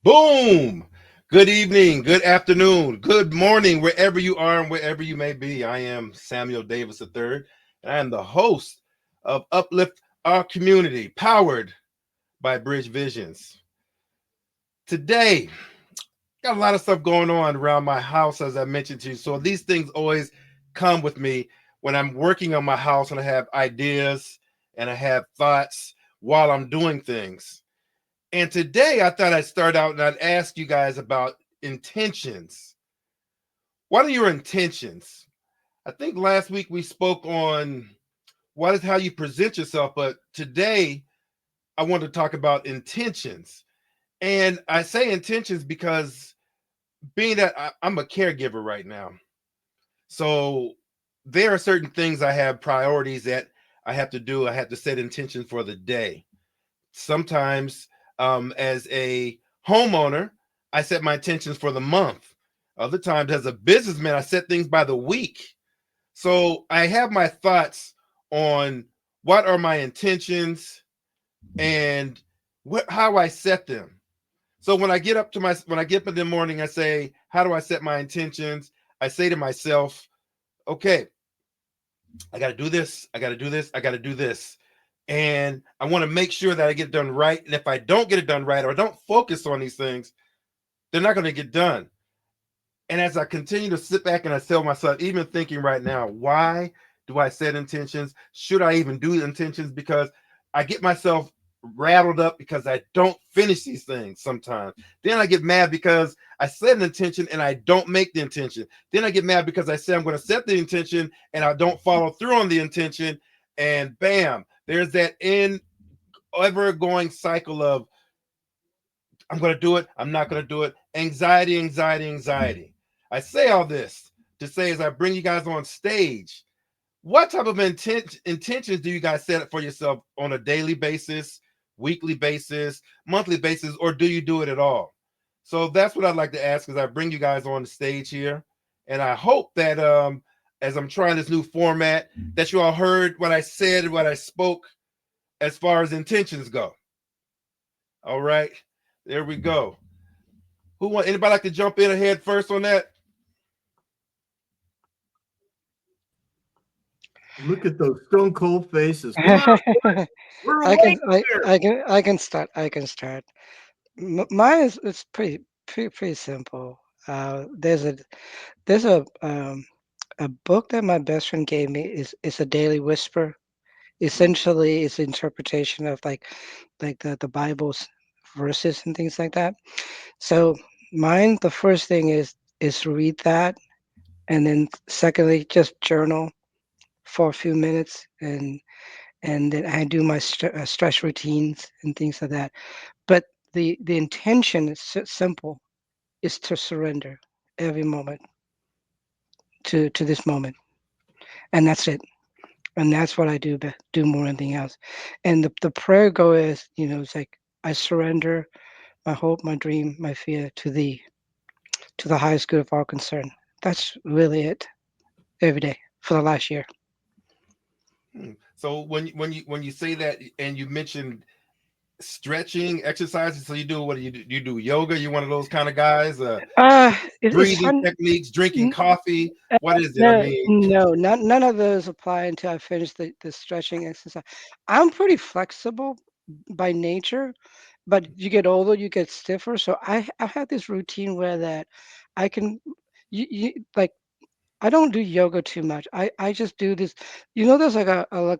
Boom! Good evening, good afternoon, good morning, wherever you are and wherever you may be. I am Samuel Davis III, and I am the host of Uplift Our Community, powered by Bridge Visions. Today, got a lot of stuff going on around my house, as I mentioned to you. So these things always come with me when I'm working on my house and I have ideas and I have thoughts while I'm doing things. And today I thought I'd start out and I'd ask you guys about intentions. What are your intentions? I think last week we spoke on what is how you present yourself, but today I want to talk about intentions. And I say intentions because being that I'm a caregiver right now, so there are certain things I have priorities that I have to do. I have to set intentions for the day. Sometimes, as a homeowner, I set my intentions for the month. Other times, as a businessman, I set things by the week. So I have my thoughts on what are my intentions and how I set them. So when I get up in the morning, I say, how do I set my intentions? I say to myself, okay, I got to do this. I got to do this. I got to do this. And I want to make sure that I get it done right. And if I don't get it done right or don't focus on these things, they're not going to get done. And as I continue to sit back and I tell myself, even thinking right now, why do I set intentions? Should I even do intentions? Because I get myself rattled up because I don't finish these things sometimes. Then I get mad because I set an intention and I don't make the intention. Then I get mad because I say I'm going to set the intention and I don't follow through on the intention. And bam, there's that ever going cycle of I'm going to do it. I'm not going to do it. Anxiety, anxiety, anxiety. I say all this to say as I bring you guys on stage, what type of intentions do you guys set for yourself on a daily basis, weekly basis, monthly basis, or do you do it at all? So that's what I'd like to ask as I bring you guys on the stage here. And I hope that as I'm trying this new format, that you all heard what I said, what I spoke as far as intentions go. All right. There we go. Who want anybody like to jump in ahead first on that? Look at those stone cold faces. Come on, I we're can awake I, here. I can start. Mine is it's pretty simple. There's a book that my best friend gave me is a daily whisper. Essentially, it's interpretation of like the Bible's verses and things like that. So mine, the first thing is read that, and then secondly, just journal for a few minutes, and then I do my stress routines and things like that. But the intention is simple: is to surrender every moment to this moment, and that's it. And that's what I do do more than anything else. And the prayer goal is, it's like I surrender my hope, my dream, my fear to thee, to the highest good of all concern. That's really it every day for the last year. So when you say that and you mentioned stretching exercises, so you do what do you do? You do yoga? You one of those kind of guys? It's Breathing fun. techniques, drinking n- coffee. What is it? I No, mean, no, none of those apply until I finish the stretching exercise. I'm pretty flexible by nature, but you get older, you get stiffer. So I have this routine where that I can like I don't do yoga too much. I just do this. There's like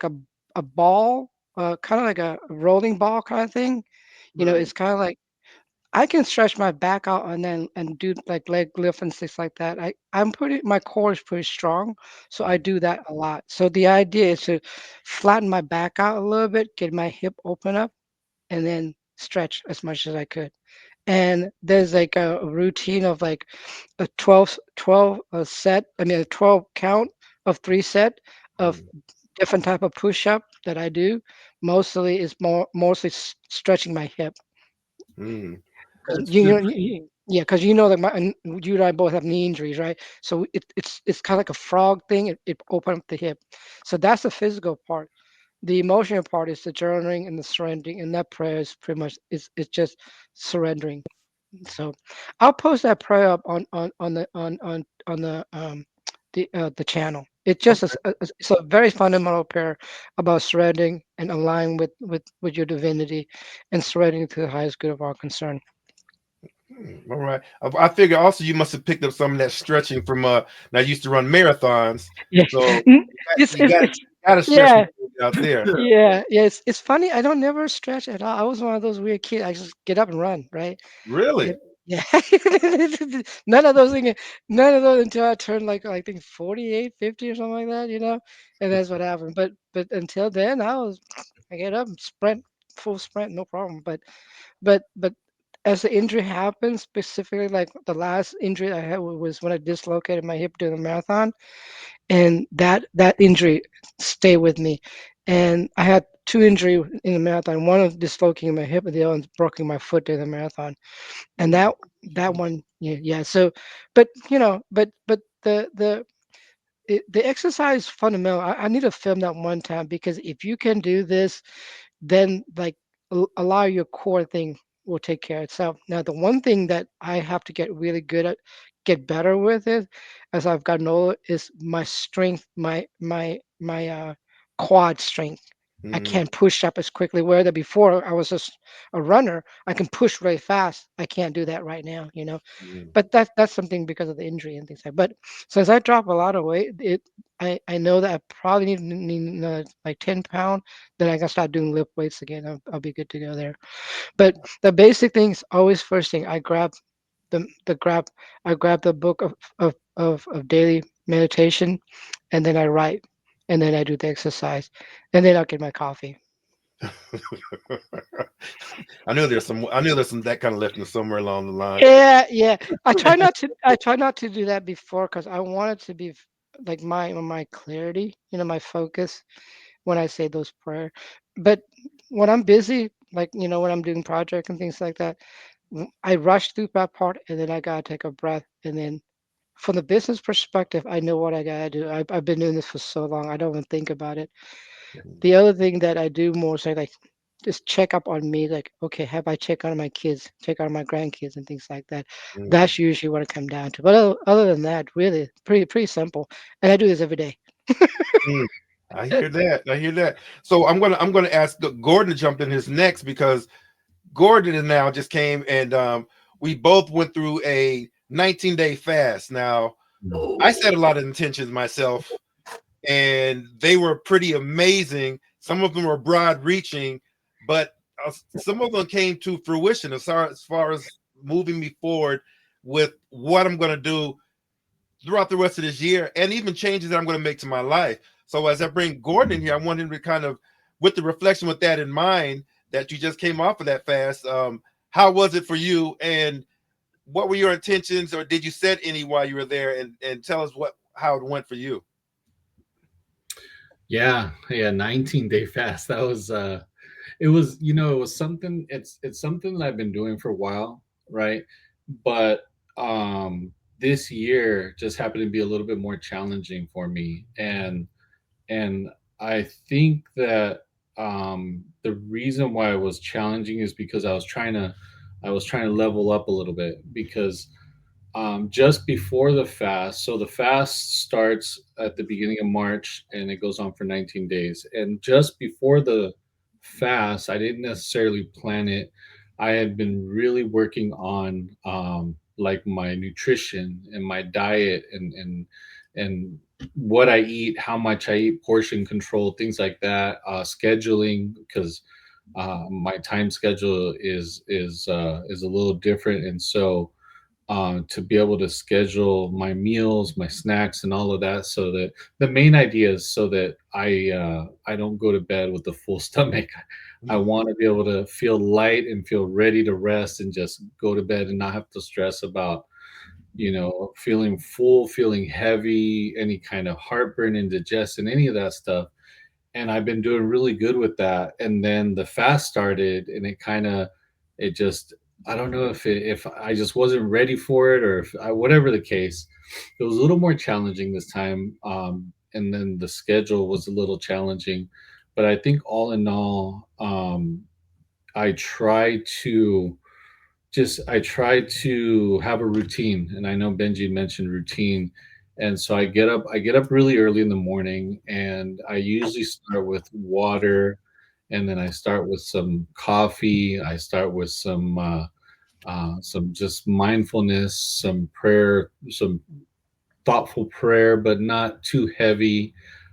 a ball, kind of like a rolling ball kind of thing. right. It's kind of like I can stretch my back out and then and do like leg lift and things like that. My core is pretty strong, so I do that a lot. So the idea is to flatten my back out a little bit, get my hip open up, and then stretch as much as I could. And there's like a routine of like a 12 set, I mean a 12 count of 3 set of Mm, different type of push up that I do. Mostly is mostly stretching my hip. mm, 'Cause That's good. yeah, because that you and I both have knee injuries, right? So it's kind of like a frog thing. It opened up the hip. So that's the physical part. The emotional part is the journaling and the surrendering, and that prayer is pretty much it's just surrendering. So I'll post that prayer up on the channel. It's just Okay. it's a very fundamental prayer about surrendering and aligning with your divinity and surrendering to the highest good of our concern. All right. I figure also you must have picked up some of that stretching from now you used to run marathons, Yeah, so Mm, you got it's you got to stretch yeah. out there. Yeah. It's funny. I don't never stretch at all. I was one of those weird kids. I just get up and run, right? Really? Yep. Yeah. None of those things. None of those until I turned like I think 48, 50 or something like that. And that's what happened. But until then, I get up and sprint, full sprint, no problem. But as the injury happened, specifically like the last injury I had was when I dislocated my hip during the marathon, and that injury stayed with me. And I had two injury in the marathon. One was dislocating my hip, and the other one's broken my foot during the marathon. And Ooh. that one, yeah, yeah. So, but but the exercise fundamental. I need to film that one time because if you can do this, then like allow your core thing will take care of itself. Now, the one thing that I have to get really good at, get better with it, as I've gotten older, is my strength, my quad strength. I Mm, can't push up as quickly. Where that before I was just a runner, I can push really fast. I can't do that right now. mm, But that's something because of the injury and things like. But since I drop a lot of weight, I know that I probably need another like 10 pound. Then I can start doing lift weights again. I'll be good to go there. But the basic things always first thing I grab the grab I grab the book of daily meditation, and then I write, and then I do the exercise, and then I'll get my coffee. mm. I knew there's some that kind of left somewhere along the line. Yeah. I try not to do that before because I want it to be like my clarity, my focus when I say those prayer. But when I'm busy, like when I'm doing project and things like that, I rush through that part and then I gotta take a breath and then from the business perspective, I know what I gotta do. I've been doing this for so long, I don't even think about it. The other thing that I do more is I like just check up on me, like, okay, have I checked on my kids, check on my grandkids and things like that. Mm, That's usually what I come down to. But other than that, really, pretty simple. And I do this every day. mm. I hear that. I hear that. So I'm gonna ask Gordon to jump in his next because Gordon and now just came and we both went through a 19-day fast. Now I set a lot of intentions myself, and they were pretty amazing. Some of them were broad reaching, but some of them came to fruition as far as moving me forward with what I'm going to do throughout the rest of this year and even changes that I'm going to make to my life. So as I bring Gordon in here, I want him to kind of, with the reflection with that in mind, that you just came off of that fast. How was it for you, and what were your intentions, or did you set any while you were there? And tell us how it went for you. Yeah, 19-day fast. That was it was, it was something, it's something that I've been doing for a while, right? But this year just happened to be a little bit more challenging for me. And I think that the reason why it was challenging is because I was trying to level up a little bit because just before the fast. So the fast starts at the beginning of March and it goes on for 19 days. And just before the fast, I didn't necessarily plan it. I had been really working on like my nutrition and my diet and what I eat, how much I eat, portion control, things like that, scheduling because my time schedule is a little different, and so to be able to schedule my meals, my snacks, and all of that, so that the main idea is so that I don't go to bed with a full stomach. I Mm, want to be able to feel light and feel ready to rest and just go to bed and not have to stress about feeling full, feeling heavy, any kind of heartburn, indigestion, any of that stuff. And I've been doing really good with that. And then the fast started, and it just, I don't know if I just wasn't ready for it, or if whatever the case, it was a little more challenging this time. And then the schedule was a little challenging, but I think all in all, I try to just I try to have a routine, and I know Benji mentioned routine, and so I get up really early in the morning, and I usually start with water, and then I start with some coffee. I start with some just mindfulness, some prayer, some thoughtful prayer, but not too heavy,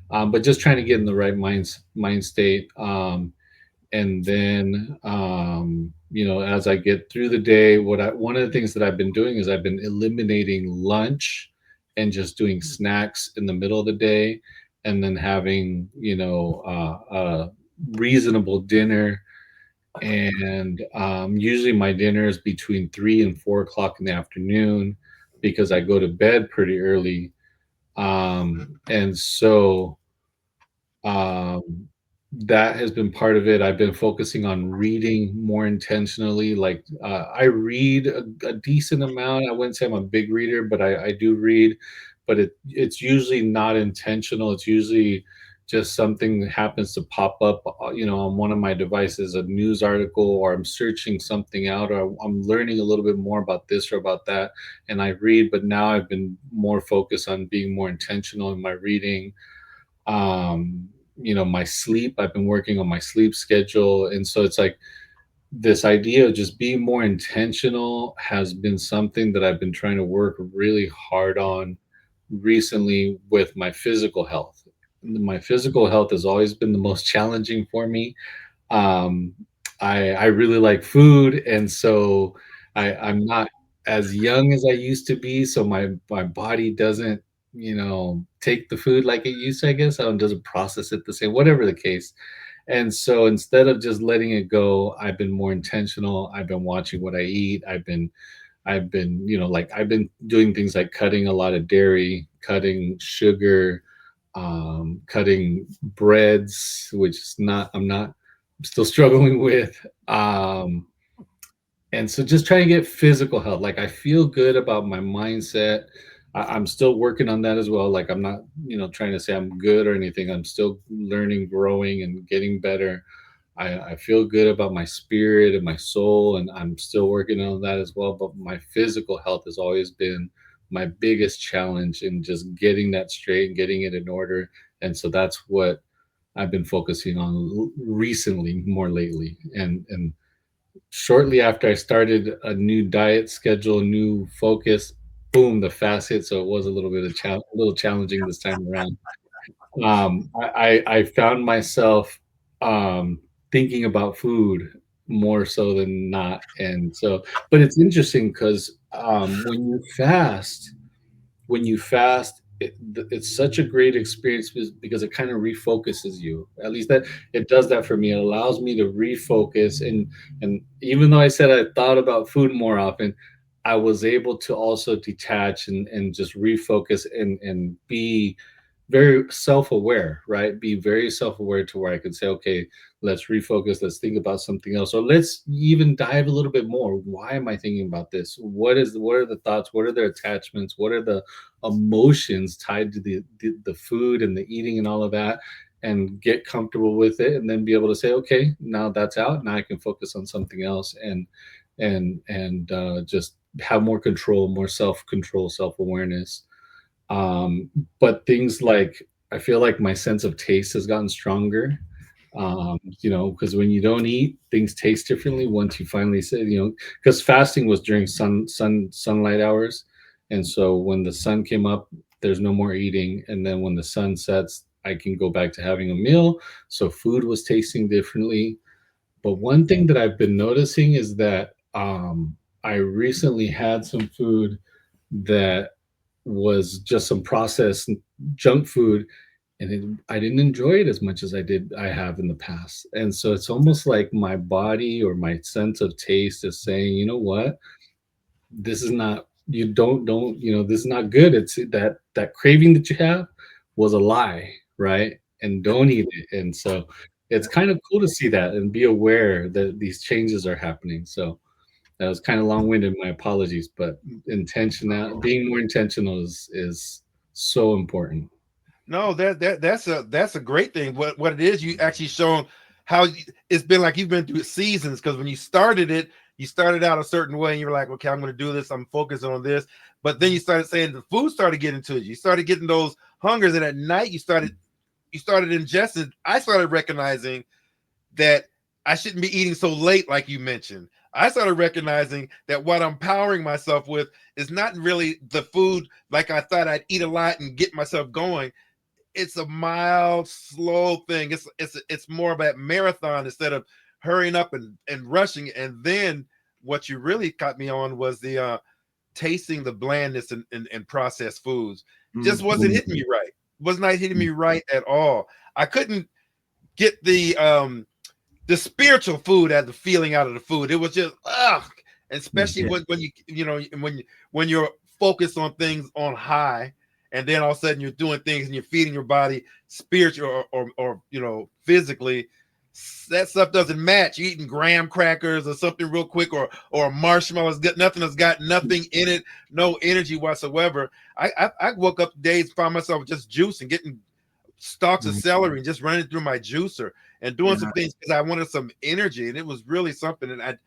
but just trying to get in the right mind state. And then you know, as I get through the day, one of the things that I've been doing is I've been eliminating lunch and just doing snacks in the middle of the day, and then having, you know, a reasonable dinner. And usually my dinner is between 3 and 4 o'clock in the afternoon because I go to bed pretty early. And so um, that has been part of it. I've been focusing on reading more intentionally. Like I read a decent amount. I wouldn't say I'm a big reader, but I do read. But it's usually not intentional. It's usually just something that happens to pop up, you know, on one of my devices, a news article, or I'm searching something out, or I'm learning a little bit more about this or about that, and I read. But now I've been more focused on being more intentional in my reading. um you know, my sleep, I've been working on my sleep schedule, and so it's like this idea of just being more intentional has been something that I've been trying to work really hard on recently with my physical health. My physical health has always been the most challenging for me. um, I really like food, and so I'm not as young as I used to be, so my body doesn't, you know, take the food like it used to, I guess. Doesn't process it the same, whatever the case. And so instead of just letting it go, I've been more intentional. I've been watching what I eat. I've been, you know, like I've been doing things like cutting a lot of dairy, cutting sugar, cutting breads, which is not, I'm still struggling with. And so just trying to get physical health. Like I feel good about my mindset. I'm still working on that as well. Like I'm not, you know, trying to say I'm good or anything. I'm still learning, growing, and getting better. I feel good about my spirit and my soul, and I'm still working on that as well. But my physical health has always been my biggest challenge in just getting that straight and getting it in order. And so that's what I've been focusing on recently, more lately. And shortly after I started a new diet schedule, new focus, boom, the fast hit. So it was a little bit of a little challenging this time around. I found myself thinking about food more so than not, and so, but it's interesting because when you fast, it's such a great experience because it kind of refocuses you. At least that it does that for me. It allows me to refocus, and even though I said I thought about food more often, I was able to also detach and just refocus and be very self-aware, right? Be very self-aware to where I could say, okay, let's refocus, let's think about something else, or let's even dive a little bit more. Why am I thinking about this? What are the thoughts? What are the attachments? What are the emotions tied to the food and the eating and all of that? And get comfortable with it, and then be able to say, okay, now that's out. Now I can focus on something else, and just have more control, more self-control, self-awareness. But things like, I feel like my sense of taste has gotten stronger. You know, because when you don't eat, things taste differently once you finally say, you know, because fasting was during sunlight hours. And so when the sun came up, there's no more eating. And then when the sun sets, I can go back to having a meal. So food was tasting differently. But one thing that I've been noticing is that I recently had some food that was just some processed junk food, and I didn't enjoy it as much as I have in the past. And so it's almost like my body or my sense of taste is saying, you know what, this is not, you don't, you know, this is not good. It's that craving that you have was a lie, right? And don't eat it. And so it's kind of cool to see that and be aware that these changes are happening. So that was kind of long-winded. My apologies, but intentional, being more intentional is so important. No, that's a great thing. What it is, you actually shown how it's been like you've been through seasons, because when you started it, you started out a certain way and you're like, okay, I'm going to do this. I'm focusing on this. But then you started saying the food started getting to you. You started getting those hungers. And at night you started ingesting. I started recognizing that I shouldn't be eating so late, like you mentioned. I started recognizing that what I'm powering myself with is not really the food like I thought I'd eat a lot and get myself going. It's a mild, slow thing. It's more of a marathon instead of hurrying up and rushing. And then what you really caught me on was the tasting the blandness in processed foods. Just wasn't hitting me right. Was not hitting me right at all. I couldn't get the spiritual food as the feeling out of the food. It was just especially when you're focused on things on high, and then all of a sudden you're doing things and you're feeding your body spiritual or physically. That stuff doesn't match. You're eating graham crackers or something real quick, or marshmallows. Nothing has got nothing in it, no energy whatsoever. I woke up days, found myself just juicing, getting stalks of celery and just running through my juicer and doing some things because I wanted some energy, and it was really something. And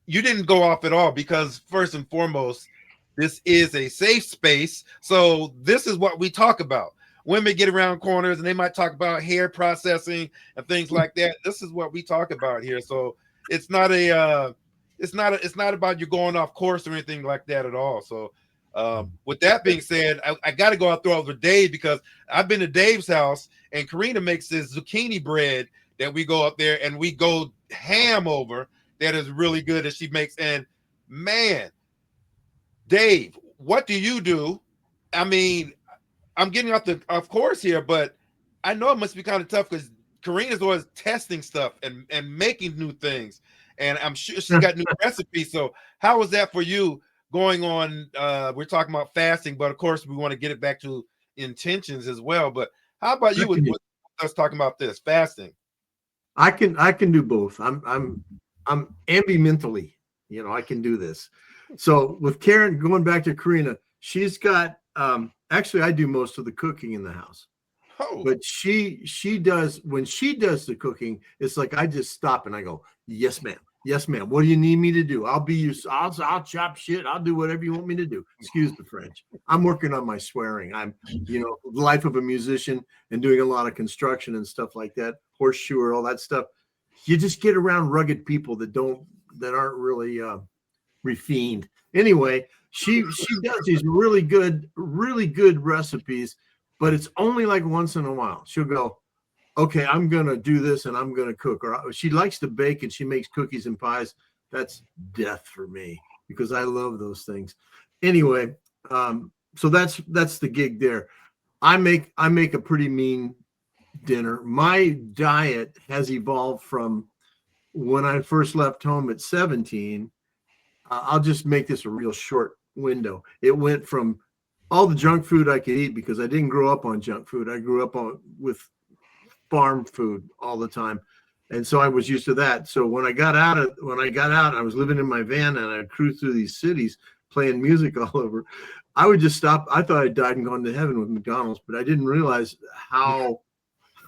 you didn't go off at all, because first and foremost, this is a safe space. So this is what we talk about. Women get around corners and they might talk about hair processing and things like that. This is what we talk about here. So it's not about you going off course or anything like that at all. So with that being said, I got to go out through over Dave, because I've been to Dave's house and Karina makes this zucchini bread that we go up there and we go ham over. That is really good that she makes. And man, Dave, what do you do? I mean, I'm getting off course here, but I know it must be kind of tough because Karina's always testing stuff and making new things. And I'm sure she's got new recipes. So how was that for you going on? We're talking about fasting, but of course we want to get it back to intentions as well. But how about you with us talking about this fasting? I can do both. I'm ambimentally, I can do this. So with Karen, going back to Karina, she's got actually I do most of the cooking in the house. Oh. But she does, when she does the cooking, it's like I just stop and I go, yes, ma'am. Yes, ma'am. What do you need me to do? I'll chop shit. I'll do whatever you want me to do. Excuse the French. I'm working on my swearing. I'm, the life of a musician and doing a lot of construction and stuff like that, horseshoer, all that stuff. You just get around rugged people that aren't really refined. Anyway, she does these really good recipes, but it's only like once in a while. She'll go, okay, I'm going to do this and I'm going to cook. Or she likes to bake and she makes cookies and pies. That's death for me because I love those things. Anyway, so that's the gig there. I make a pretty mean dinner. My diet has evolved from when I first left home at 17. I'll just make this a real short window. It went from all the junk food I could eat, because I didn't grow up on junk food. I grew up with farm food all the time. And so I was used to that. So when I got out, I was living in my van and I cruised through these cities playing music all over. I would just stop. I thought I died and gone to heaven with McDonald's, but I didn't realize how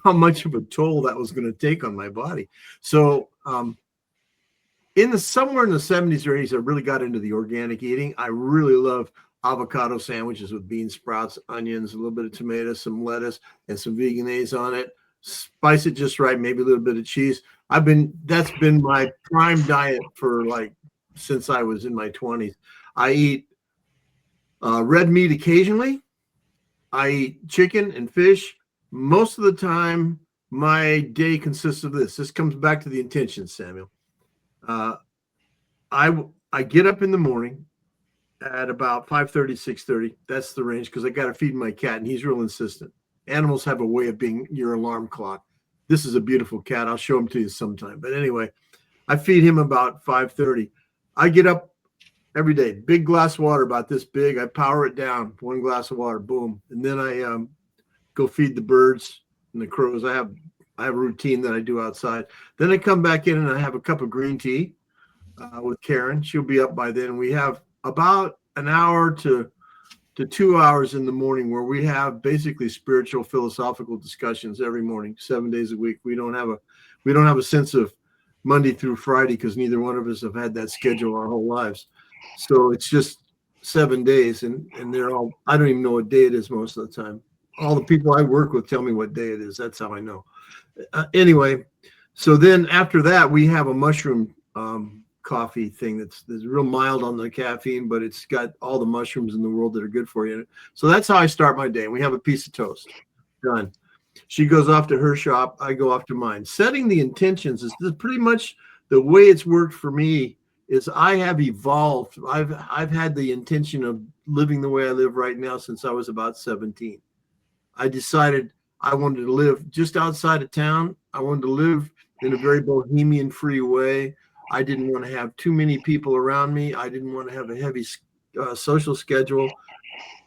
much of a toll that was going to take on my body. So somewhere in the 70s or 80s, I really got into the organic eating. I really love avocado sandwiches with bean sprouts, onions, a little bit of tomato, some lettuce, and some veganese on it. Spice it just right, maybe a little bit of cheese. That's been my prime diet for since I was in my 20s. I eat red meat occasionally. I eat chicken and fish. Most of the time, my day consists of this. This comes back to the intentions, Samuel. I get up in the morning at about 5:30, 6:30. That's the range, because I got to feed my cat, and he's real insistent. Animals have a way of being your alarm clock. This is a beautiful cat. I'll show him to you sometime. But anyway, I feed him about 5:30. I get up every day, big glass of water about this big. I power it down, one glass of water, boom. And then I go feed the birds and the crows. I have a routine that I do outside. Then I come back in and I have a cup of green tea with Karen. She'll be up by then. We have about an hour to 2 hours in the morning where we have basically spiritual, philosophical discussions every morning, 7 days a week. We don't have a sense of Monday through Friday because neither one of us have had that schedule our whole lives. So it's just 7 days, and they're all, I don't even know what day it is most of the time. All the people I work with tell me what day it is. That's how I know. Anyway, so then after that, we have a mushroom coffee thing that's real mild on the caffeine, but it's got all the mushrooms in the world that are good for you. So that's how I start my day. We have a piece of toast. Done. She goes off to her shop. I go off to mine. Setting the intentions is pretty much the way it's worked for me. Is I have evolved. I've had the intention of living the way I live right now since I was about 17. I decided I wanted to live just outside of town. I wanted to live in a very bohemian free way. I didn't want to have too many people around me. I didn't want to have a heavy social schedule.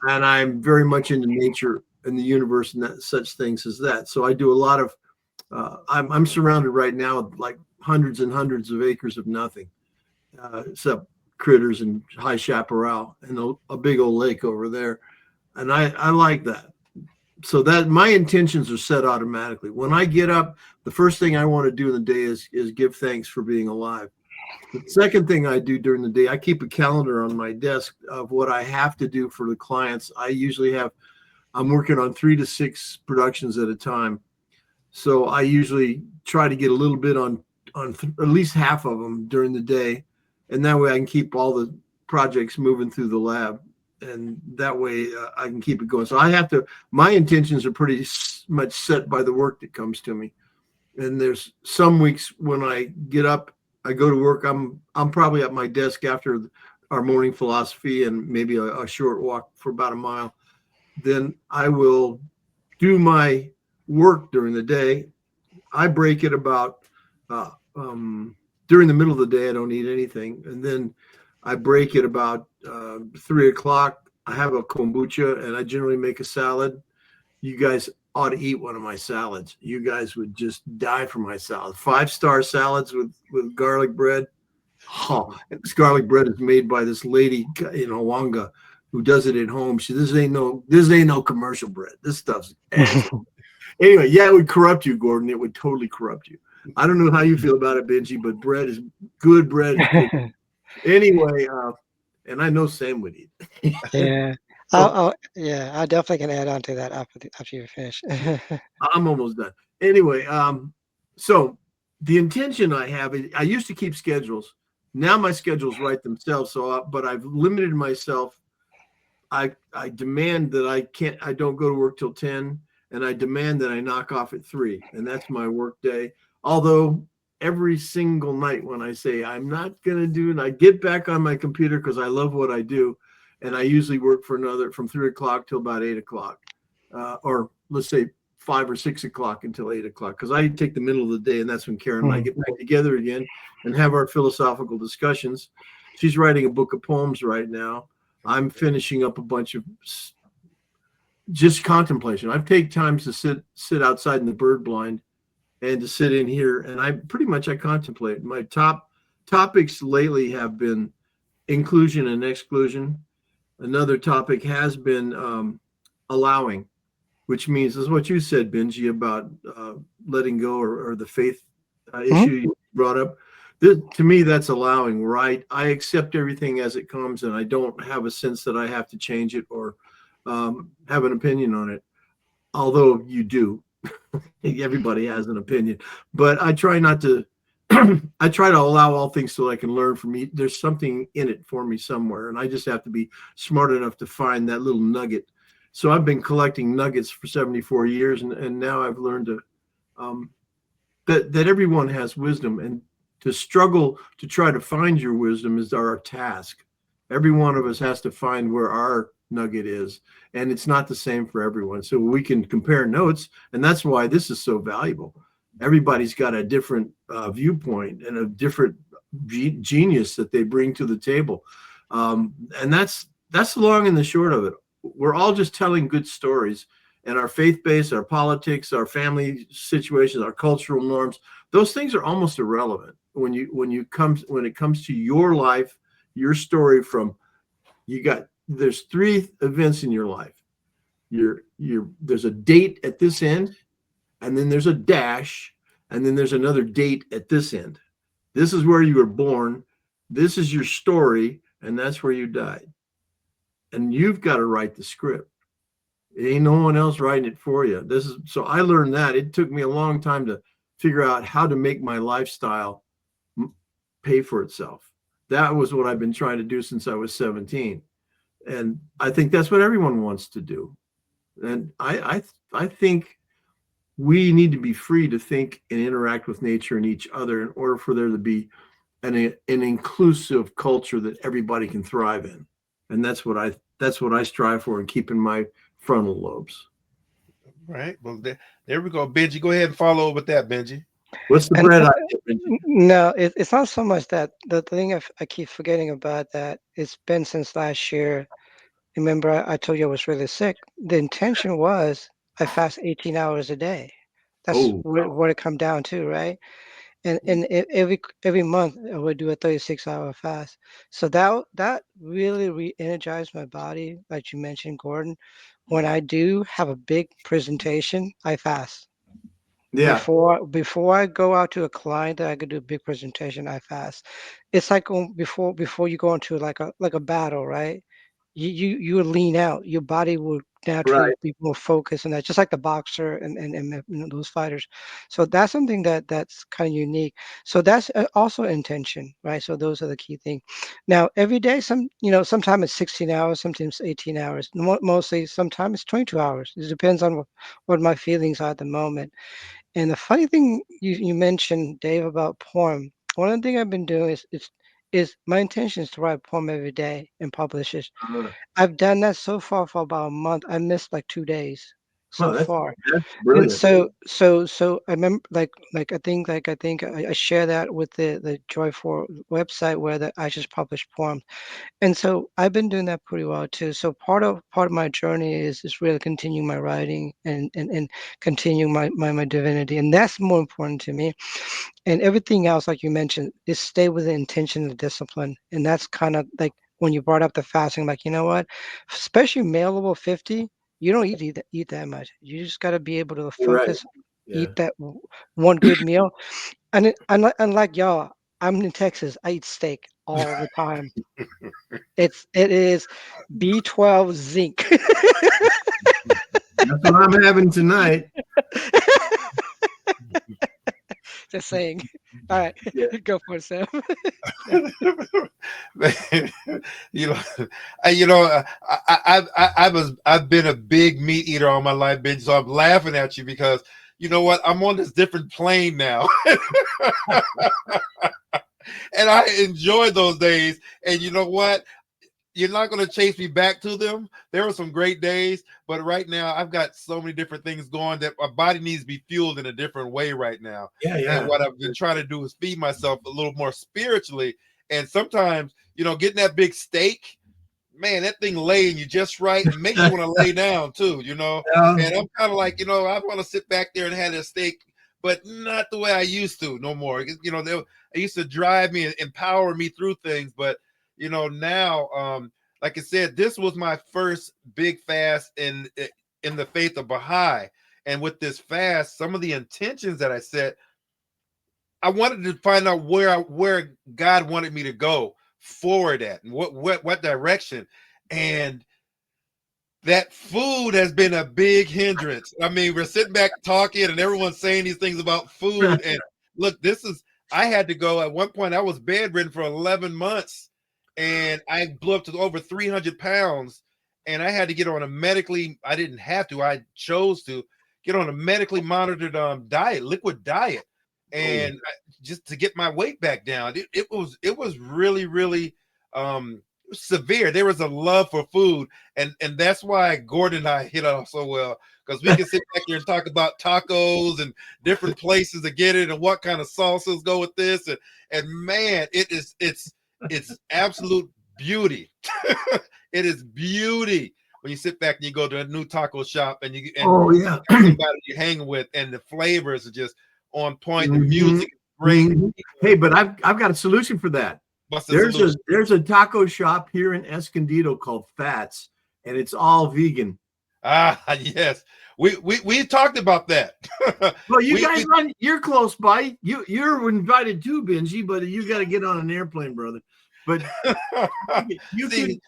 And I'm very much into nature and the universe and such things as that. So I do a lot of, I'm surrounded right now with like hundreds and hundreds of acres of nothing, except critters and high chaparral and a big old lake over there. And I like that. So that my intentions are set automatically. When I get up, the first thing I want to do in the day is give thanks for being alive. The second thing I do during the day, I keep a calendar on my desk of what I have to do for the clients. I usually I'm working on 3 to 6 productions at a time. So I usually try to get a little bit on at least half of them during the day. And that way I can keep all the projects moving through the lab. And that way I can keep it going. So my intentions are pretty much set by the work that comes to me. And there's some weeks when I get up, I go to work, I'm probably at my desk after our morning philosophy and maybe a short walk for about a mile. Then I will do my work during the day. I break it about, during the middle of the day, I don't eat anything. And then I break it about 3 o'clock. I have a kombucha and I generally make a salad. You guys ought to eat one of my salads. You guys would just die for my salad. 5-star salads with garlic bread. Oh, this garlic bread is made by this lady in Owanga who does it at home. This ain't no commercial bread. This stuff's excellent. Anyway, yeah, it would corrupt you, Gordon. It would totally corrupt you. I don't know how you feel about it, Benji, but bread is good. Bread is good. Anyway, and I know Sam would eat. Yeah. I definitely can add on to that after you finish. I'm almost done. Anyway, so the intention I have, I used to keep schedules. Now my schedules write themselves. But I've limited myself. I demand that I don't go to work till 10, and I demand that I knock off at 3, and that's my work day. Although every single night when I say I'm not going to do it, I get back on my computer because I love what I do. And I usually work from 3 o'clock till about 8 o'clock, or let's say 5 or 6 o'clock until 8 o'clock, because I take the middle of the day, and that's when Karen and I get back together again and have our philosophical discussions. She's writing a book of poems right now. I'm finishing up a bunch of just contemplation. I take times to sit outside in the bird blind and to sit in here, and I contemplate. My top topics lately have been inclusion and exclusion. Another topic has been allowing, which means, is what you said, Benji, about letting go or the faith issue you brought up. To me, that's allowing, right? I accept everything as it comes, and I don't have a sense that I have to change it or have an opinion on it. Although you do. Everybody has an opinion. But I try not to I try to allow all things so I can learn from me. There's something in it for me somewhere, and I just have to be smart enough to find that little nugget. So I've been collecting nuggets for 74 years, and now I've learned to that everyone has wisdom, and to struggle to try to find your wisdom is our task. Every one of us has to find where our nugget is, and it's not the same for everyone. So we can compare notes, and that's why this is so valuable. Everybody's got a different viewpoint and a different genius that they bring to the table, and that's the long and the short of it. We're all just telling good stories, and our faith base, our politics, our family situations, our cultural norms, those things are almost irrelevant when it comes to your life, your story. There's 3 events in your life. There's a date at this end, and then there's a dash, and then there's another date at this end. This is where you were born. This is your story, and that's where you died. And you've got to write the script. It ain't no one else writing it for you. So I learned that. It took me a long time to figure out how to make my lifestyle pay for itself. That was what I've been trying to do since I was 17. And I think that's what everyone wants to do. And I think we need to be free to think and interact with nature and each other in order for there to be an inclusive culture that everybody can thrive in. And that's what I strive for, and keeping my frontal lobes. Right. Well, there we go. Benji, go ahead and follow up with that, Benji. What's the And bread idea, Benji? no, it's not so much that. The thing I keep forgetting about that, it's been since last year. Remember, I told you I was really sick. The intention was I fast 18 hours a day. That's what it come down to, right? And every month I would do a 36-hour fast. So that really re-energized my body, like you mentioned, Gordon. When I do have a big presentation, I fast. Yeah. Before I go out to a client that I could do a big presentation, I fast. It's like before you go into like a battle, right? You lean out. Your body will naturally Right. be more focused, and that's just like the boxer and those fighters. So that's something that's kind of unique. So that's also intention, right? So those are the key things. Now every day, sometimes it's 16 hours, sometimes 18 hours. Mostly, sometimes it's 22 hours. It depends on what my feelings are at the moment. And the funny thing you mentioned, Dave, about poem. One of the things I've been doing is my intention is to write a poem every day and publish it. I've done that so far for about a month. I missed like 2 days so far. That's And brilliant. so I remember like I think I share that with the Joyful website where I just publish poems. And so I've been doing that pretty well too. So part of my journey is really continuing my writing and continuing my divinity. And that's more important to me. And everything else, like you mentioned, is stay with the intention and discipline. And that's kind of like when you brought up the fasting, like, you know what? Especially male level 50, you don't eat that much. You just got to be able to You're right. focus, Yeah. eat that one good meal. And unlike y'all, I'm in Texas. I eat steak all the time. It is B12 zinc. That's what I'm having tonight. Just saying. All right, Yeah. go for it, Sam. you know, I've been a big meat eater all my life, Benji. So I'm laughing at you because you know what? I'm on this different plane now. And I enjoy those days. And you know what? You're not going to chase me back to them. There were some great days, but right now I've got so many different things going that my body needs to be fueled in a different way right now. Yeah, yeah. And what I've been trying to do is feed myself a little more spiritually. And sometimes, getting that big steak, man, that thing laying you just right and makes you want to lay down too, And I'm kind of like, I want to sit back there and have a steak, but not the way I used to no more. They used to drive me and empower me through things, but now, like I said, this was my first big fast in the faith of Baha'i. And with this fast, some of the intentions that I set, I wanted to find out where God wanted me to go forward at and what direction. And that food has been a big hindrance. I mean, we're sitting back talking and everyone's saying these things about food. And look, I had to go at one point, I was bedridden for 11 months. And I blew up to over 300 pounds, and I had to get on I didn't have to, I chose to get on a medically monitored liquid diet, and just to get my weight back down. It was really, really severe. There was a love for food, and that's why Gordon and I hit off so well, because we can sit back here and talk about tacos and different places to get it and what kind of salsas go with this, and man, it's absolute beauty. It is beauty when you sit back and you go to a new taco shop and somebody you're hanging with, and the flavors are just on point. The music is great. Hey, but I've got a solution for that. There's a taco shop here in Escondido called Fats, and it's all vegan. Ah, yes. We talked about that. Well, you We- guys, you're close by. You're invited too, Benji, but you got to get on an airplane, brother. But See,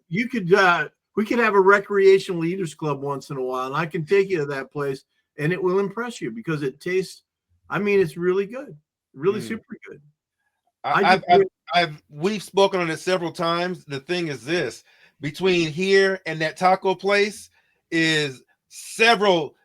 you could we could have a recreational eaters club once in a while, and I can take you to that place, and it will impress you because it tastes. I mean, it's really good, really super good. we've spoken on it several times. The thing is this: between here and that taco place is several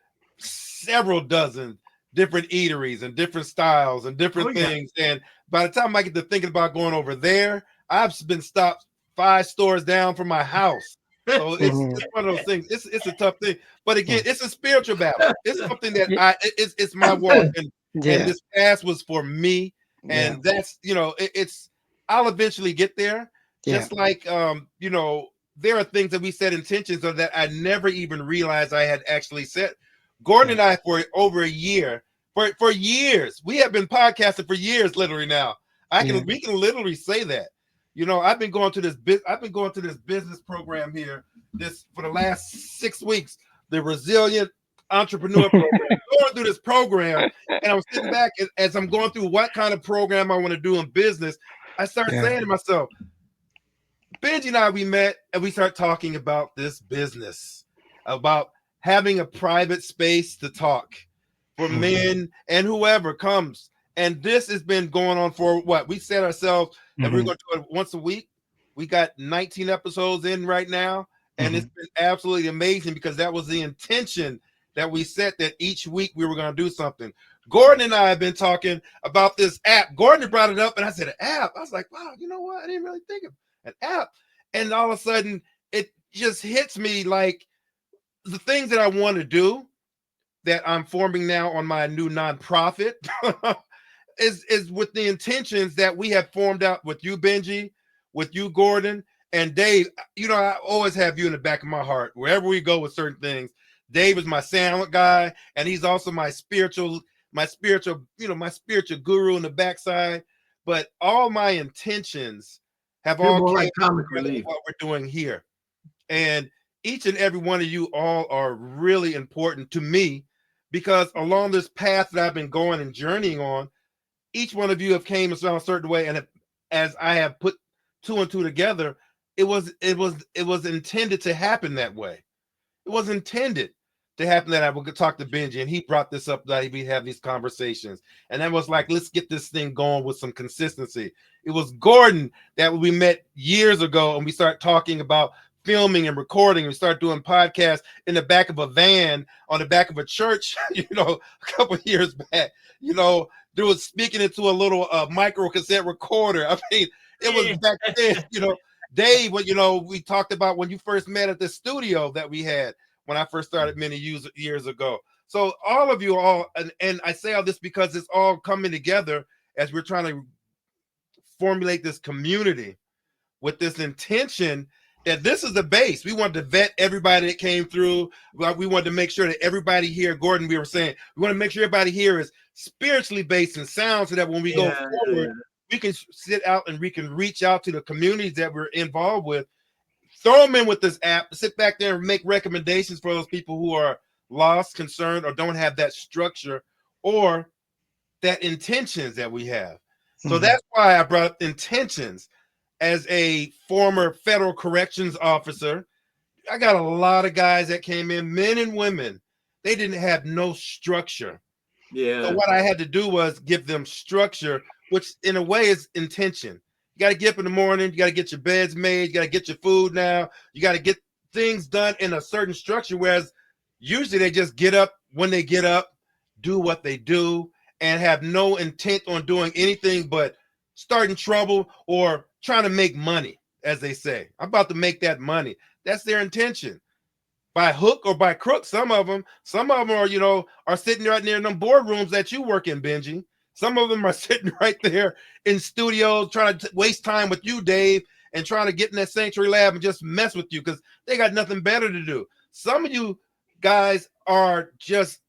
dozen different eateries and different styles and different things. And by the time I get to thinking about going over there, I've been stopped 5 stores down from my house. So it's one of those things. It's a tough thing, but again, it's a spiritual battle. It's something that it's my walk, and this fast was for me, and that's I'll eventually get there. Just like there are things that we set intentions of that I never even realized I had actually set. Gordon and I, for over a year, for years, we have been podcasting for years, literally now. We can literally say that. I've been going to this business program here for the last 6 weeks, the Resilient Entrepreneur Program. Going through this program, and I was sitting back as I'm going through what kind of program I want to do in business. I started saying to myself, Benji and I, we met and we started talking about this business, about having a private space to talk for men and whoever comes. And this has been going on for what? We set ourselves that we're going to do it once a week. We got 19 episodes in right now. And it's been absolutely amazing because that was the intention that we set, that each week we were going to do something. Gordon and I have been talking about this app. Gordon brought it up and I said, an app. I was like, wow, you know what? I didn't really think of an app. And all of a sudden it just hits me like the things that I want to do that I'm forming now on my new nonprofit is with the intentions that we have formed out with you, Benji, with you, Gordon, and Dave. I always have you in the back of my heart wherever we go with certain things. Dave is my silent guy, and he's also my spiritual guru in the backside. But all my intentions have all like comic relief. What we're doing here, and each and every one of you all are really important to me because along this path that I've been going and journeying on, each one of you have came a certain way, and as I have put 2 and 2 together, it was intended to happen that way. It was intended to happen that I would talk to Benji, and he brought this up that we have these conversations, and that was like, let's get this thing going with some consistency. It was Gordon that we met years ago, and we started talking about filming and recording. We started doing podcasts in the back of a van on the back of a church, a couple of years back. Doing speaking into a little micro cassette recorder. I mean, it was back then. Dave, we talked about when you first met at the studio that we had when I first started many years ago. So all of you and I say all this because it's all coming together as we're trying to formulate this community with this intention that this is the base. We wanted to vet everybody that came through. We wanted to make sure that everybody here, Gordon, we were saying, we want to make sure everybody here is spiritually based and sound so that when we go forward, we can sit out and we can reach out to the communities that we're involved with, throw them in with this app, sit back there and make recommendations for those people who are lost, concerned, or don't have that structure or that intentions that we have. So that's why I brought up intentions. As a former federal corrections officer, I got a lot of guys that came in, men and women. They didn't have no structure. Yeah. So what I had to do was give them structure, which in a way is intention. You got to get up in the morning. You got to get your beds made. You got to get your food now. You got to get things done in a certain structure. Whereas usually they just get up when they get up, do what they do, and have no intent on doing anything but starting trouble or trying to make money, as they say. I'm about to make that money. That's their intention. By hook or by crook, some of them are sitting right near them boardrooms that you work in, Benji. Some of them are sitting right there in studios trying to waste time with you, Dave, and trying to get in that sanctuary lab and just mess with you because they got nothing better to do. Some of you guys are just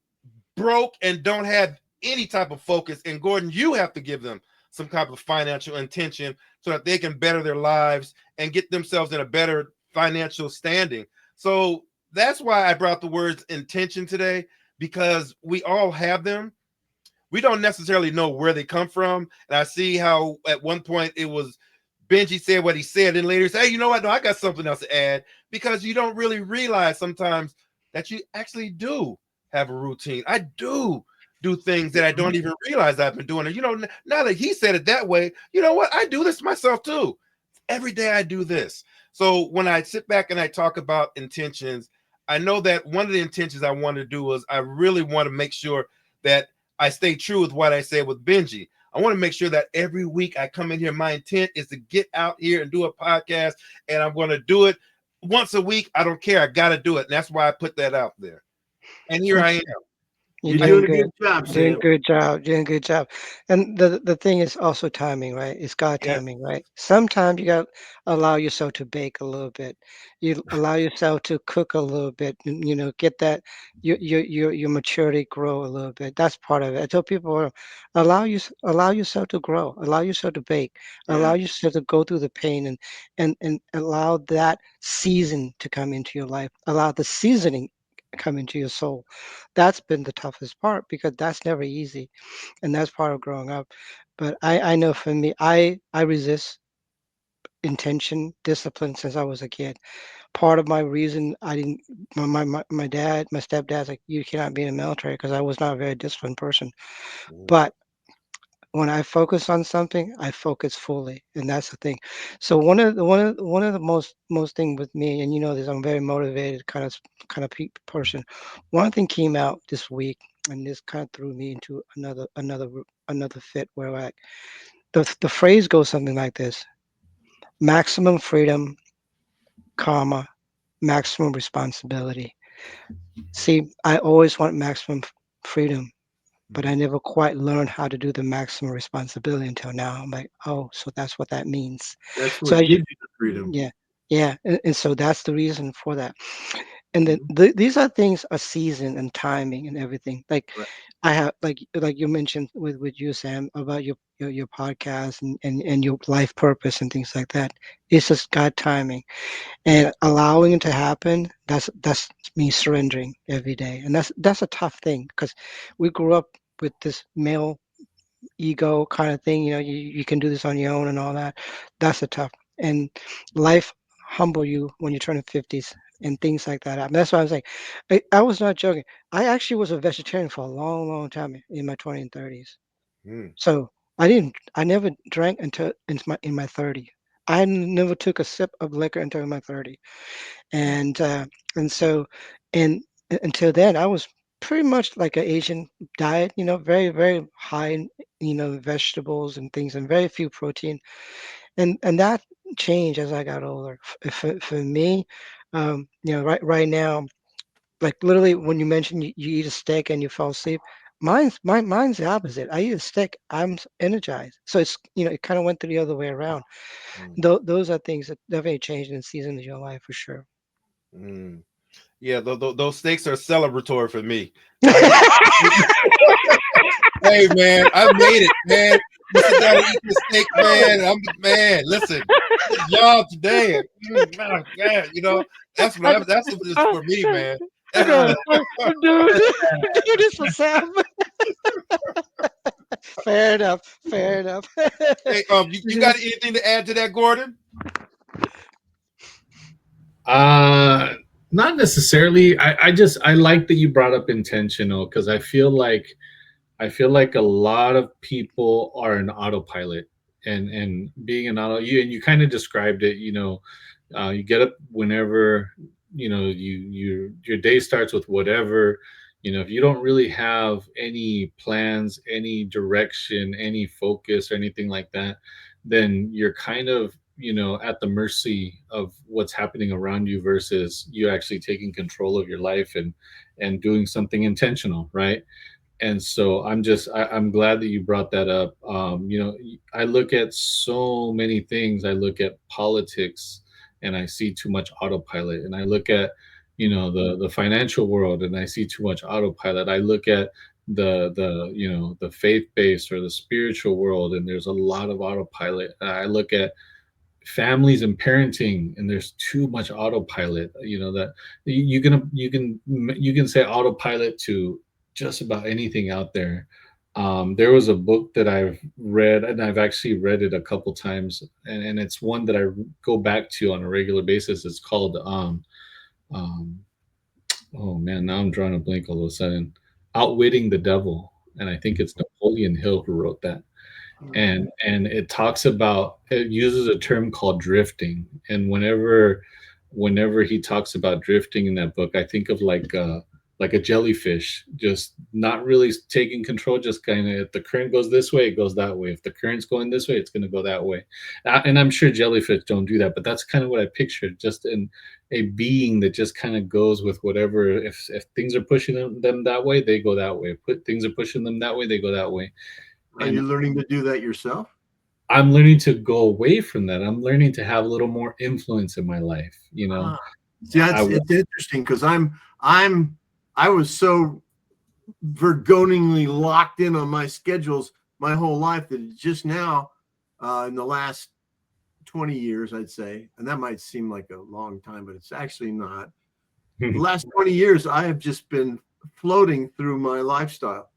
broke and don't have any type of focus. And Gordon, you have to give them some type of financial intention so that they can better their lives and get themselves in a better financial standing. So that's why I brought the words intention today, because we all have them. We don't necessarily know where they come from. And I see how at one point it was Benji said what he said, and later he said, hey, you know what? No, I got something else to add, because you don't really realize sometimes that you actually do have a routine. I do things that I don't even realize I've been doing. And now that he said it that way, you know what? I do this myself too. Every day I do this. So when I sit back and I talk about intentions, I know that one of the intentions I want to do is I really want to make sure that I stay true with what I said with Benji. I want to make sure that every week I come in here, my intent is to get out here and do a podcast, and I'm going to do it once a week. I don't care. I got to do it. And that's why I put that out there. And here I am. You're You're doing doing a good. good job, Doing Sam. good job. Doing good job. And the thing is also timing, right? It's God Yes. timing, right? Sometimes you got to allow yourself to bake a little bit. You allow yourself to cook a little bit, and get that your maturity grow a little bit. That's part of it. I tell people, allow yourself to grow. Allow yourself to bake. Allow Yeah. yourself to go through the pain, and allow that season to come into your life. Allow the seasoning come into your soul. That's been the toughest part, because that's never easy, and that's part of growing up. But I know for me, I resist intention, discipline since I was a kid. Part of my reason I didn't, my dad, my stepdad's like, you cannot be in the military, because I was not a very disciplined person. But when I focus on something, I focus fully, and that's the thing. So one of the most thing with me, and this, I'm a very motivated person. One thing came out this week, and this kind of threw me into another fit, where like the phrase goes something like this: maximum freedom, comma, maximum responsibility. See, I always want maximum freedom, but I never quite learned how to do the maximum responsibility until now. I'm like, oh, so that's what that means. That's So what gives you the freedom. yeah, yeah, and so that's the reason for that. And then Mhm. these are things, a season and timing and everything. Like Right. I have, like you mentioned with you, Sam, about your podcast, and your life purpose and things like that. It's just God timing and allowing it to happen. That's me surrendering every day, and that's a tough thing, because we grew up with this male ego kind of thing. You can do this on your own and all that. That's a tough, and life humble you when you turn in 50s and things like that. I mean, that's why I was like, I was not joking. I actually was a vegetarian for a long, long time in my 20s and 30s. Mm. So I never drank until in my 30s. I never took a sip of liquor until my 30s. And uh, and so and until then I was pretty much like an Asian diet, very, very high in vegetables and things, and very few protein. And that changed as I got older. For me, right now, like literally when you mentioned you eat a steak and you fall asleep, mine's the opposite. I eat a steak, I'm energized. So it's, it kind of went the other way around. Mm. Those are things that definitely changed in the season of your life for sure. Mm. Yeah, those steaks are celebratory for me. I get hey man, I made it, man. You sit down and eat the steak, man. Man. Listen, y'all today, oh, God, that's what it's for me, man. I gotta do this for Sam. Fair enough. Fair enough. Hey, you got anything to add to that, Gordon? Uh Not necessarily. I like that you brought up intentional, because I feel like a lot of people are an autopilot, and being an auto, you kind of described it. You get up whenever, your day starts with whatever. If you don't really have any plans, any direction, any focus, or anything like that, then you're kind of, at the mercy of what's happening around you, versus you actually taking control of your life and doing something intentional, right? And so I'm glad that you brought that up. I look at so many things. I look at politics, and I see too much autopilot, and I look at, the financial world, and I see too much autopilot. I look at the faith based or the spiritual world, and there's a lot of autopilot. I look at families and parenting, and there's too much autopilot. That you can say autopilot to just about anything out there. There was a book that I've read, and I've actually read it a couple times, and it's one that I go back to on a regular basis. It's called um, oh man, now I'm drawing a blank all of a sudden. Outwitting the Devil, and I think it's Napoleon Hill who wrote that. And it talks about, it uses a term called drifting, and whenever he talks about drifting in that book, I think of like a jellyfish, just not really taking control, just kind of, if the current goes this way, it goes that way. If the current's going this way, it's going to go that way. And I'm sure jellyfish don't do that, but that's kind of what I pictured, just in a being that just kind of goes with whatever. If things are pushing them that way, they go that way. Put things are pushing them that way, they go that way. Are you learning to do that yourself? I'm learning to go away from that. I'm learning to have a little more influence in my life. See, it's interesting because I was so vergoningly locked in on my schedules my whole life that just now, in the last 20 years, I'd say, and that might seem like a long time, but it's actually not. The last 20 years, I have just been floating through my lifestyle,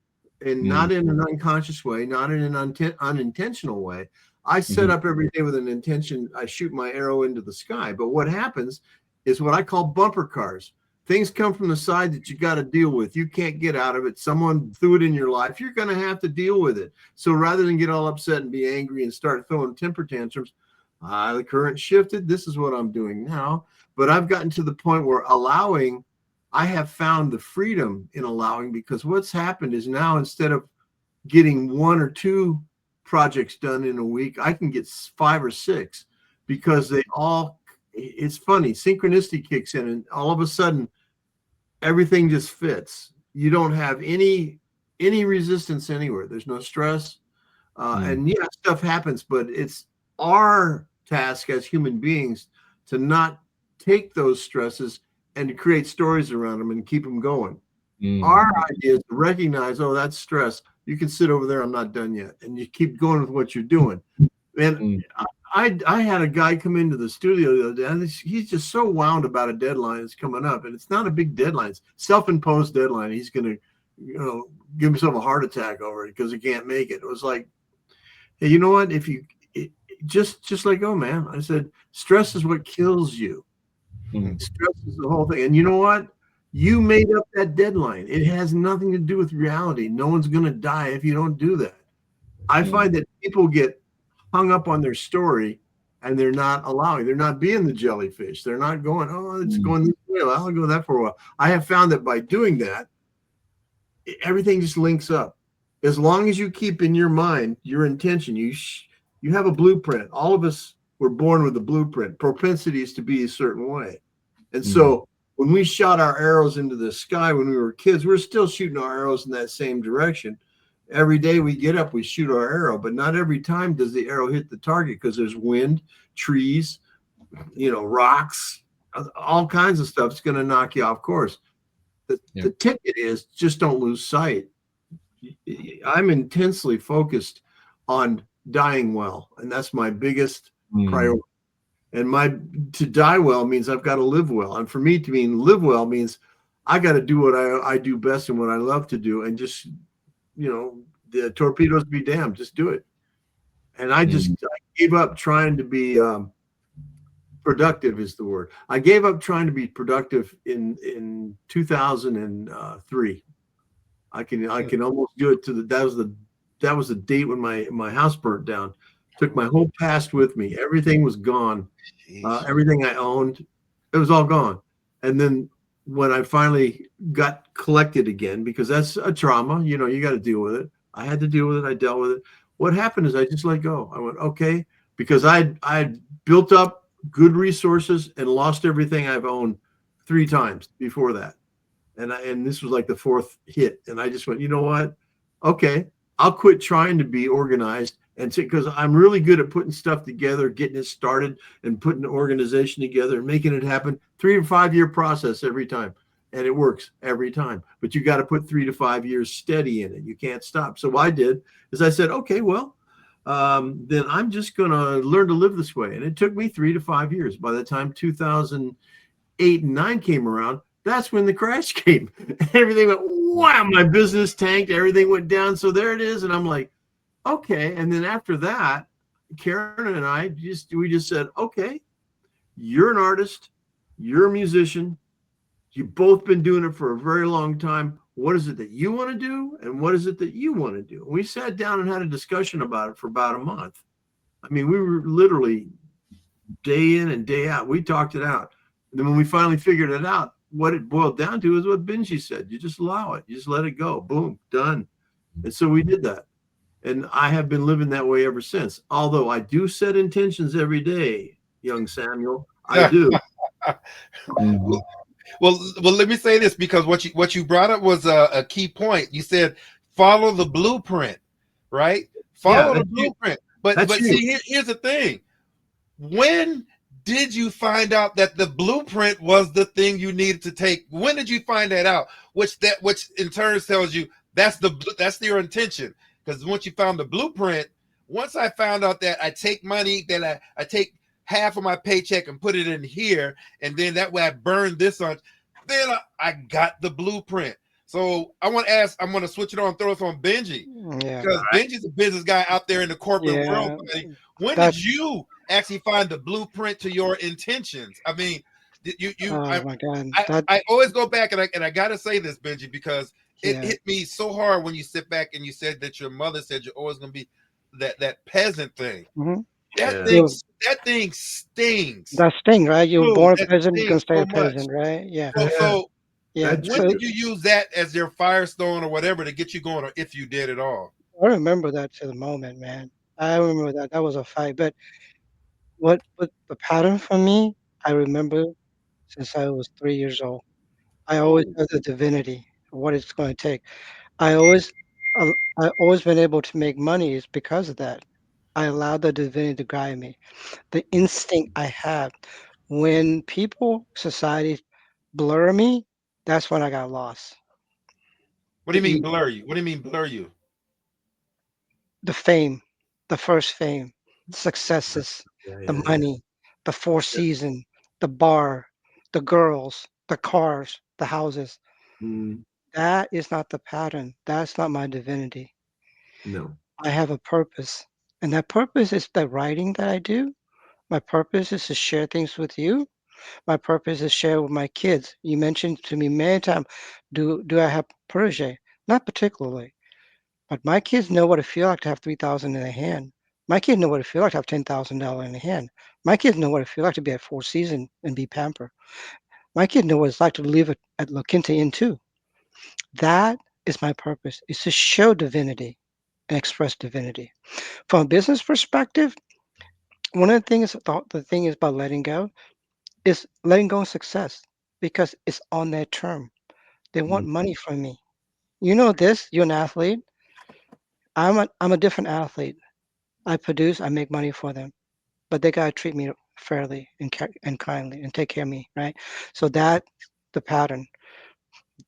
and not in an unconscious way, not in an unintentional way. I set up every day with an intention. I shoot my arrow into the sky. But what happens is what I call bumper cars. Things come from the side that you got to deal with. You can't get out of it. Someone threw it in your life. You're going to have to deal with it. So rather than get all upset and be angry and start throwing temper tantrums, the current shifted. This is what I'm doing now. But I've gotten to the point where I have found the freedom in allowing, because what's happened is now, instead of getting 1 or 2 projects done in a week, I can get 5 or 6, because it's funny, synchronicity kicks in, and all of a sudden everything just fits. You don't have any resistance anywhere. There's no stress. And yeah, stuff happens, but it's our task as human beings to not take those stresses and to create stories around them and keep them going. Our idea is to recognize, oh, that's stress. You can sit over there. I'm not done yet. And you keep going with what you're doing. And I had a guy come into the studio the other day, and he's just so wound about a deadline that's coming up. And it's not a big deadline. It's self-imposed deadline. He's going to, give himself a heart attack over it because he can't make it. It was like, hey, you know what? Just let go, man. I said, stress is what kills you. Stress is the whole thing. And you know what? You made up that deadline. It has nothing to do with reality. No one's going to die if you don't do that. I find that people get hung up on their story, and they're not being the jellyfish. They're not going, oh, it's going this way. I'll go that for a while. I have found that by doing that, everything just links up. As long as you keep in your mind your intention, you have a blueprint. All of us were born with a blueprint, propensities to be a certain way. And so when we shot our arrows into the sky when we were kids, we're still shooting our arrows in that same direction. Every day we get up, we shoot our arrow, but not every time does the arrow hit the target, because there's wind, trees, rocks, all kinds of stuff. It's going to knock you off course. The ticket is just don't lose sight. I'm intensely focused on dying well, and that's my biggest priority. And to die well means I've got to live well. And for me to live well means I got to do what I do best and what I love to do. And just, the torpedoes be damned, just do it. And I gave up trying to be productive is the word. I gave up trying to be productive in 2003. I can almost do it that was the date when my house burnt down. Took my whole past with me. Everything was gone. Everything I owned, it was all gone. And then when I finally got collected again, because that's a trauma, you got to deal with it. I had to deal with it. I dealt with it. What happened is I just let go. I went, okay, because I had built up good resources and lost everything I've owned 3 times before that. And this was like the 4th hit. And I just went, you know what? Okay, I'll quit trying to be organized. And because I'm really good at putting stuff together, getting it started and putting an organization together and making it happen. 3 to 5 year process every time. And it works every time. But you got to put 3 to 5 years steady in it. You can't stop. So what I did is I said, okay, well, then I'm just going to learn to live this way. And it took me 3 to 5 years. By the time 2008 and 9 came around, that's when the crash came. Everything went, wow, my business tanked. Everything went down. So there it is. And I'm like, okay. And then after that, Karen and I we just said, okay, you're an artist, you're a musician, you've both been doing it for a very long time. What is it that you want to do? And what is it that you want to do? We sat down and had a discussion about it for about a month. I mean, we were literally day in and day out. We talked it out. And then when we finally figured it out, what it boiled down to is what Benji said. You just allow it. You just let it go. Boom, done. And so we did that. And I have been living that way ever since. Although I do set intentions every day, young Samuel. I do. Well, let me say this, because what you brought up was a key point. You said follow the blueprint, right? Follow the blueprint. But see, here's the thing. When did you find out that the blueprint was the thing you needed to take? When did you find that out? Which in turn tells you that's your intention. Because once you found the blueprint, once I found out that I take money, that I take half of my paycheck and put it in here, and then that way I burn this on, then I got the blueprint. So I want to ask, I'm going to switch it on, throw it on Benji. Yeah. Because Benji's a business guy out there in the corporate world. When did you actually find the blueprint to your intentions? I mean, my God. I always go back and I got to say this, Benji, because it hit me so hard when you sit back and you said that your mother said you're always going to be that peasant thing. Mm-hmm. That thing stings. That sting, right? You were born a peasant, you can stay a so peasant, right? Yeah. So yeah. When did you use that as your firestone or whatever to get you going, or if you did at all? I remember that to the moment, man. I remember that. That was a fight. But what the pattern for me, I remember since I was 3 years old. I always had the divinity of what it's going to take. I always been able to make money is because of that. I allowed the divinity to guide me. The instinct I have when people, society blur me, that's when I got lost. What do you mean blur you? What do you mean blur you? The fame, the first fame, successes, the money, the Four Seasons, the bar, the girls, the cars, the houses. That is not the pattern. That's not my divinity. No. I have a purpose. And that purpose is the writing that I do. My purpose is to share things with you. My purpose is share with my kids. You mentioned to me many times, do I have protege? Not particularly. But my kids know what it feels like to have 3,000 in their hand. My kids know what it feels like to have $10,000 in their hand. My kids know what it feels like to be at Four Seasons and be pampered. My kids know what it's like to live at La Quinta Inn too. That is my purpose, is to show divinity and express divinity. From a business perspective, one of the things, the thing is about letting go is letting go of success because it's on their term. They want money from me. You know this, you're an athlete. I'm a different athlete. I produce, I make money for them, but they gotta treat me fairly and kindly and take care of me, right? So that the pattern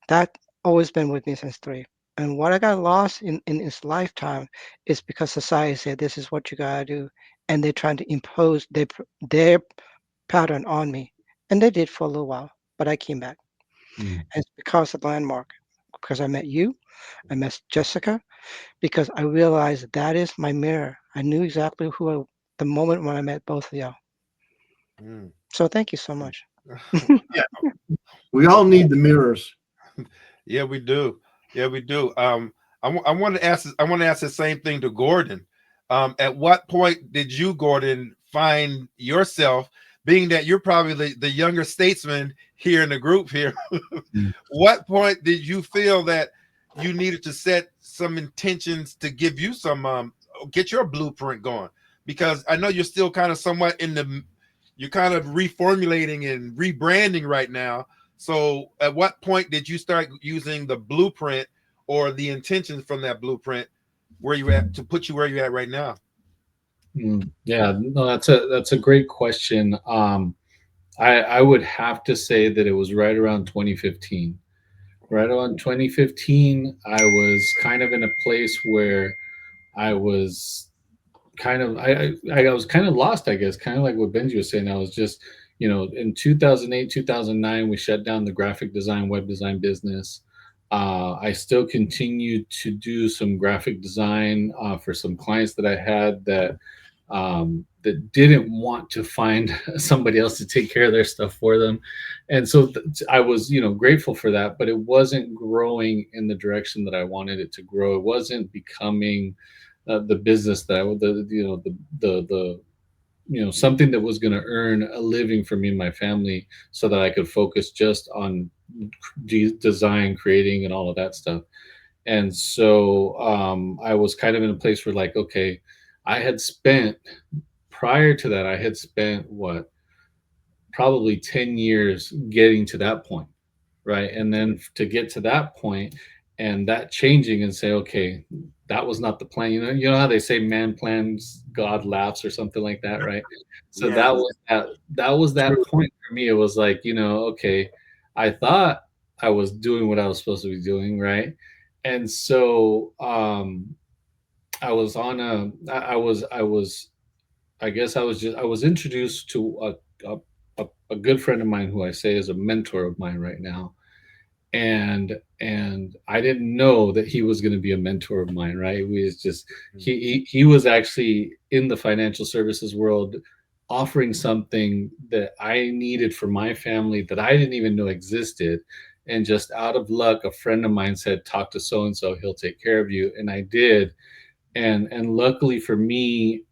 that always been with me since 3. And what I got lost in this lifetime is because society said this is what you gotta do, and they're trying to impose their pattern on me, and they did for a little while, but I came back. And it's because of Landmark, because I met you, I met Jessica, because I realized that is my mirror. I knew exactly the moment when I met both of y'all. So thank you so much. We all need the mirrors. Yeah, we do. Yeah, we do. I want to ask the same thing to Gordon. At what point did you, Gordon, find yourself, being that you're probably the younger statesman here in the group here? What point did you feel that you needed to set some intentions to give you some get your blueprint going? Because I know you're still kind of somewhat you're kind of reformulating and rebranding right now. So at what point did you start using the blueprint or the intentions from that blueprint where you at to put you where you're at right now? Yeah, no, that's a great question. I would have to say that it was right around 2015. Right around 2015, I was kind of in a place where I was kind of I was kind of lost, I guess, kind of like what Benji was saying. I was just, in 2008, 2009, we shut down the graphic design, web design business. I still continued to do some graphic design for some clients that I had that didn't want to find somebody else to take care of their stuff for them. And so I was, grateful for that, but it wasn't growing in the direction that I wanted it to grow. It wasn't becoming the business that something that was going to earn a living for me and my family, so that I could focus just on design, creating, and all of that stuff. And so I was kind of in a place where, like, okay, prior to that, I had spent probably 10 years getting to that point, right? And then to get to that point and that changing and say, okay, that was not the plan. You know how they say man plans, God laughs, or something like that, right? So Yeah. that was that True. point for me. It was like, okay, I thought I was doing what I was supposed to be doing, right? And so I was on I was introduced to a good friend of mine who I say is a mentor of mine right now. And I didn't know that he was going to be a mentor of mine, right? We was just he was actually in the financial services world, offering something that I needed for my family that I didn't even know existed. And just out of luck, a friend of mine said, talk to so and so, he'll take care of you. And I did. And luckily for me,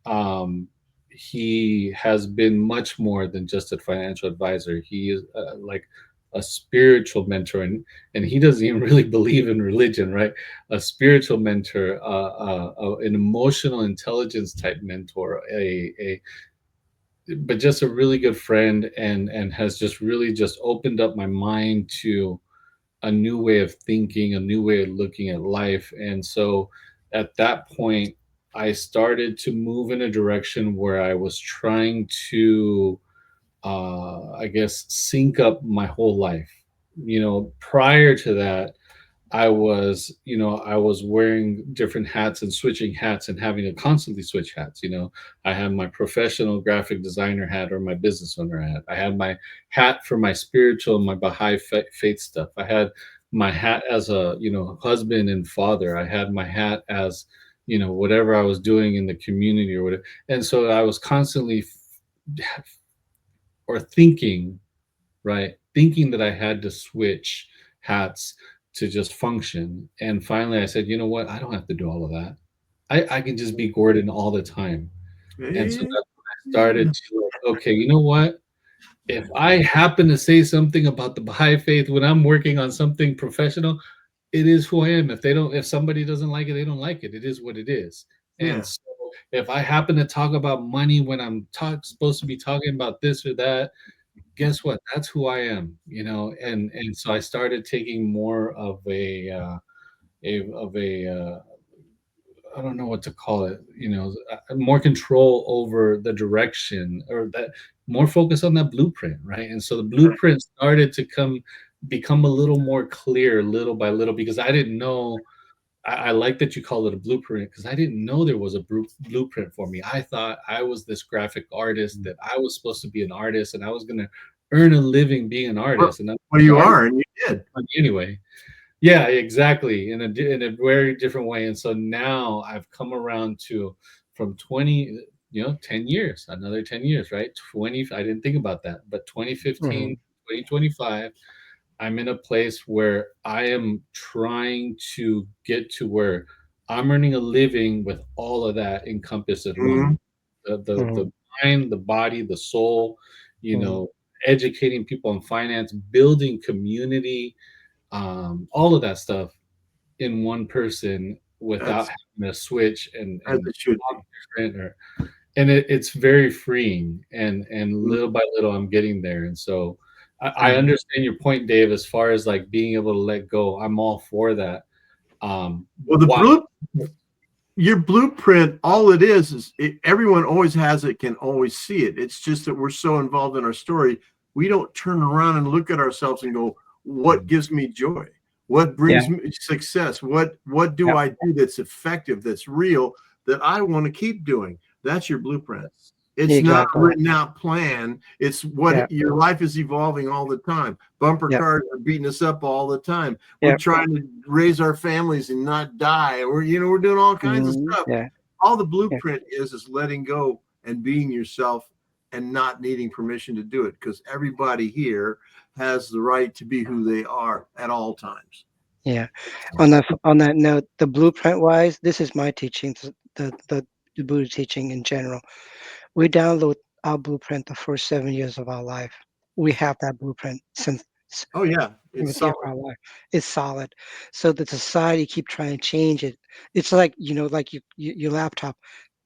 he has been much more than just a financial advisor. He is like a spiritual mentor, and he doesn't even really believe in religion, right? A spiritual mentor, an emotional intelligence type mentor, but just a really good friend, and has just really just opened up my mind to a new way of thinking, a new way of looking at life. And so at that point, I started to move in a direction where I was trying to, I guess, sync up my whole life. Prior to that, I was wearing different hats and switching hats and having to constantly switch hats. I had my professional graphic designer hat or my business owner hat. I had my hat for my spiritual, my Baha'i faith stuff. I had my hat as a, husband and father. I had my hat as, whatever I was doing in the community or whatever. And so I was constantly thinking, right? Thinking that I had to switch hats to just function. And finally I said, you know what? I don't have to do all of that. I can just be Gordon all the time. And so that's when I started to, okay, you know what? If I happen to say something about the Baha'i faith when I'm working on something professional, it is who I am. If somebody doesn't like it, they don't like it. It is what it is. Yeah. And so if I happen to talk about money when I'm supposed to be talking about this or that, guess what? That's who I am, and so I started taking more of a I don't know what to call it, more control over the direction, or that more focus on that blueprint, right? And so the blueprint started to become a little more clear little by little, because I didn't know. I like that you call it a blueprint, because I didn't know there was a blueprint for me. I thought I was this graphic artist, that I was supposed to be an artist, and I was going to earn a living being an artist. Well, you are, and you did. Anyway. Yeah, exactly. In a very different way. And so now I've come around to, from 20, 10 years, another 10 years, right? 20, I didn't think about that, but 2015, 2025, I'm in a place where I am trying to get to where I'm earning a living with all of that encompassed in one. The mind, the body, the soul, educating people on finance, building community, all of that stuff in one person without having to switch and it's very freeing, and little by little I'm getting there. And so I understand your point, Dave, as far as like being able to let go. I'm all for that. Well, your blueprint, all it is everyone always has it, can always see it. It's just that we're so involved in our story, we don't turn around and look at ourselves and go, what gives me joy? What brings me success? What do I do that's effective, that's real, that I want to keep doing, That's your blueprint. It's not a written out plan. It's what your life is evolving all the time. Bumper cars are beating us up all the time. We're trying to raise our families and not die. We're doing all kinds of stuff. Yeah. All the blueprint is letting go and being yourself and not needing permission to do it, because everybody here has the right to be who they are at all times. Yeah. On that note, the blueprint wise, this is my teaching, the Buddha teaching in general. We download our blueprint the first 7 years of our life. We have that blueprint since Oh yeah, it's solid. our life. It's solid. So the society keep trying to change it. It's like like your laptop,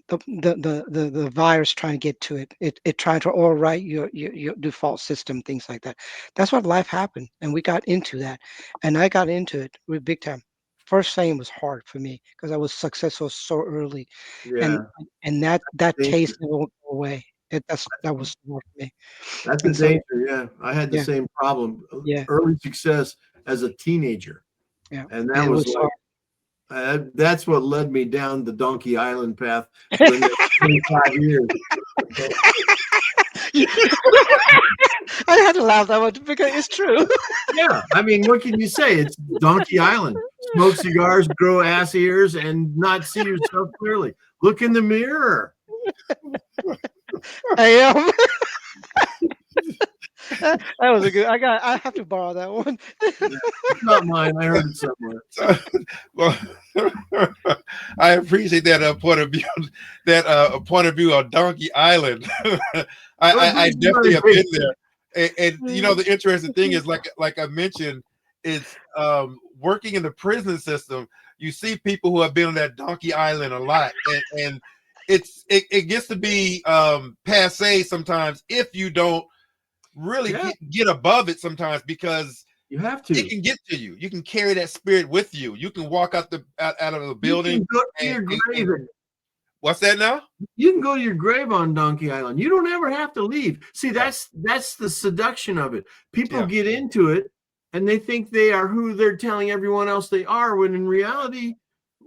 the virus trying to get to it. It trying to overwrite your default system, things like that. That's what life happened, and we got into that, and I got into it with big time. First fame was hard for me because I was successful so early, Yeah, and that danger. taste never went away. That was hard for me. That's a And so, danger. Yeah, I had the yeah, same problem. yeah, Early success as a teenager, yeah. and And that it was was like that's what led me down the Donkey Island path for the next 25 years. I had to laugh that one because it's true. Yeah, I mean, what can you say? It's Donkey Island. Smoke cigars, grow ass ears, and not see yourself clearly. Look in the mirror. I am. That was a good. I have to borrow that one. It's not mine. I heard it somewhere. Well, I appreciate that point of view. That point of view of Donkey Island. I definitely have been there, and the interesting thing is, like I mentioned, it's working in the prison system. You see people who have been on that Donkey Island a lot, and it gets to be passe sometimes if you don't really get above it sometimes, because you have to. It can get to you. You can carry that spirit with you. You can walk out of the building. You can go to your grave. What's that now? You can go to your grave on Donkey Island. You don't ever have to leave. See, that's the seduction of it. People get into it and they think they are who they're telling everyone else they are, when in reality,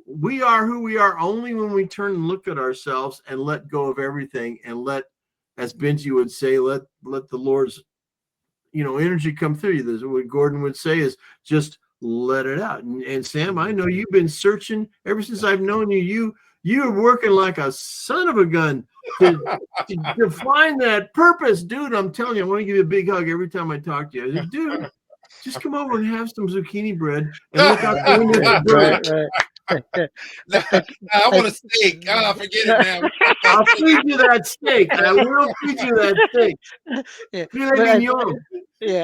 we are who we are only when we turn and look at ourselves and let go of everything and let, as Benji would say, let the Lord's energy come through you. This is what Gordon would say, is just let it out. And Sam, I know you've been searching ever since I've known you. You're working like a son of a gun to find that purpose, dude. I'm telling you, I want to give you a big hug every time I talk to you. I said, dude, just come over and have some zucchini bread and look out the window. Right. I want a steak. Forget it now. I'll feed you that steak. I will feed you that steak.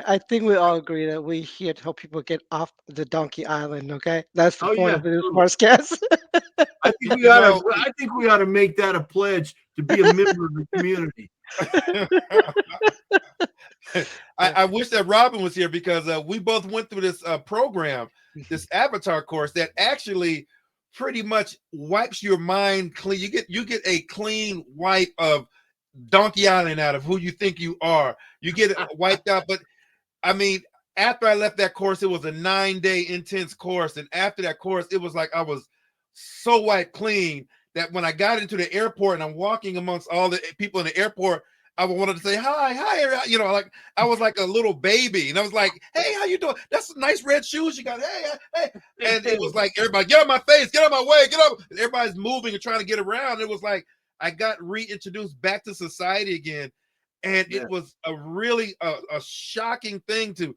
I think we all agree that we're here to help people get off the Donkey Island. Okay, that's the point of this podcast. I think we ought to make that a pledge to be a member of the community. I wish that Robin was here, because we both went through this program, this avatar course that actually pretty much wipes your mind clean. You get a clean wipe of Donkey Island out of who you think you are. You get it wiped out. But I mean, after I left that course, it was a 9-day intense course, and after that course, it was like I was so wiped clean that when I got into the airport and I'm walking amongst all the people in the airport, I wanted to say hi, like I was like a little baby, and I was like, "Hey, how you doing? That's nice red shoes you got. Hey!" And it was like everybody, get out of my face, get out of my way, get up. And everybody's moving and trying to get around. It was like I got reintroduced back to society again, and it was a really a shocking thing to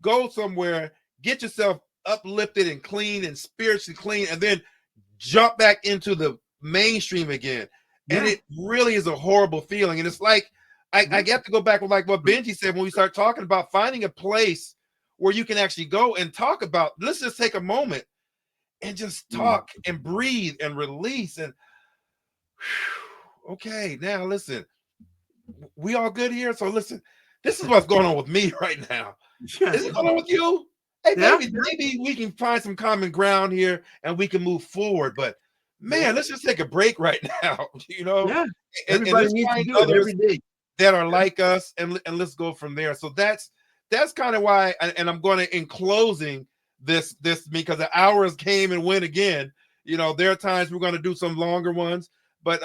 go somewhere, get yourself uplifted and clean and spiritually clean, and then jump back into the mainstream again. And it really is a horrible feeling. And it's like I get to go back with like what Benji said when we start talking about finding a place where you can actually go and talk about, let's just take a moment and just talk and breathe and release. And okay, now listen, we all good here. So listen, this is what's going on with me right now. Is it going on with you? Hey, maybe we can find some common ground here and we can move forward. But man, let's just take a break right now. Everybody needs to do it every day that are like us, and let's go from there. So that's kind of why, and I'm going to, in closing this because the hours came and went again. There are times we're going to do some longer ones, but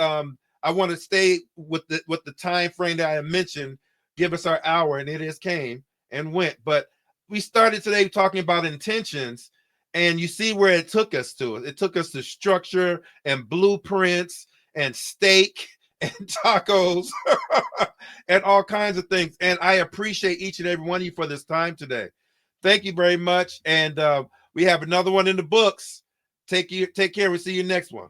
I want to stay with the time frame that I mentioned. Give us our hour, and it has came and went. But we started today talking about intentions, and you see where it took us to. It took us to structure and blueprints and steak and tacos and all kinds of things. And I appreciate each and every one of you for this time today. Thank you very much. And we have another one in the books. Take care. We'll see you next one.